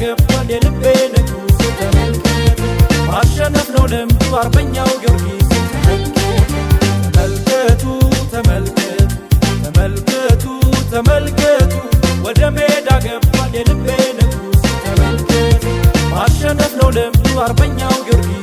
ገባል የልቤ ንጉስ ተመልከቱ ማሸነፍ ነው ልምዱ አርበኛው ጊዮርጊስ ተመልከቱ ተመልከቱ ተመልከቱ ተመልከቱ ወደ ሜዳ ገባል የልቤ ንጉስ ተመልከቱ ማሸነፍ ነው ልምዱ አርበኛው ጊዮርጊስ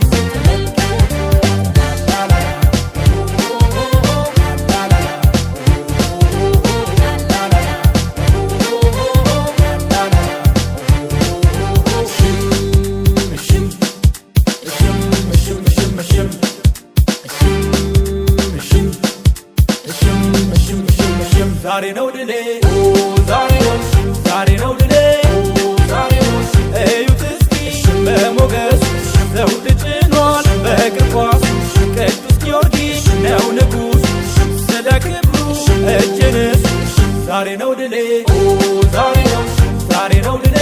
ዛሬ ነው ድሌ ዛሬ ነው ድሌ እዩት እስኪ በሞገሱ ዘውድ ጭኗል በእግር ኳሱ ቅዱስ ጊዮርጊስ ነው ንጉስ ስለ ክብሩ እጅ ንሱ ዛሬ ነው ድሌ ዛሬ ነው ድሌ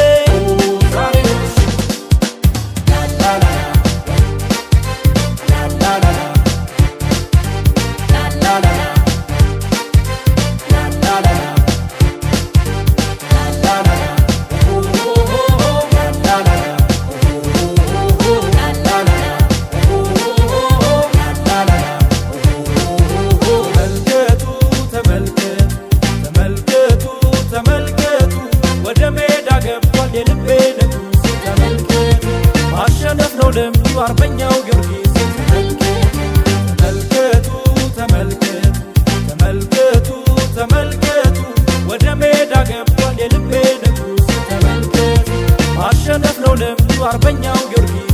የልቤ ንጉስ ተመልከቱ ማሸነፍ ነው ልምዱ አርበኛው ጊዮርጊስ ተመልከቱ ተመልከቱ ተመልከቱ ተመልከቱ ወደ ሜዳ ገባል የልቤ ንጉስ ተመልከቱ ማሸነፍ ነው ልምዱ አርበኛው ጊዮርጊስ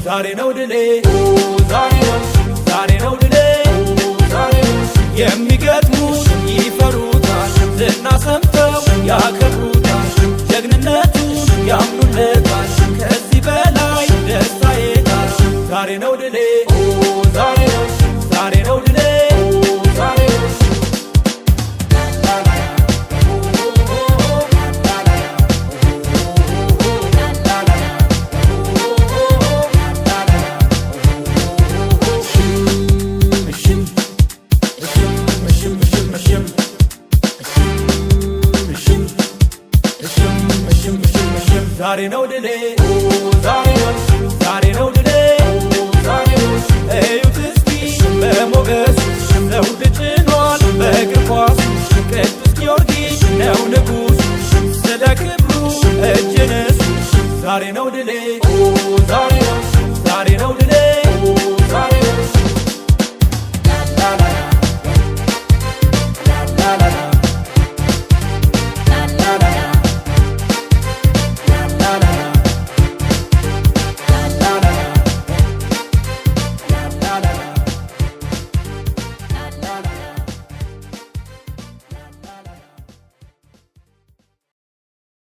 ዛሬ ነው ድሌ ዛሬ ነው ድሌ የሚገጥሙት ይፈሩታል ዝና ሰምተው ያከብሩታል ጀግንነቱን ያምኑለታል ከዚህ በላይ ደስታ የታል ዛሬ ነው ድሌ ዛሬ ነው ድሌ ዛሬ ነው ድሌ ዛሬ ነው ድሌ እዩት እስኪ በሞገሱ ዘውድ ጭኗል በእግር ኳሱ ቅዱስ ጊዮርጊስ ነው ንጉስ ስለ ክብሩ እጅ ንሱ ዛሬ ነው ድሌ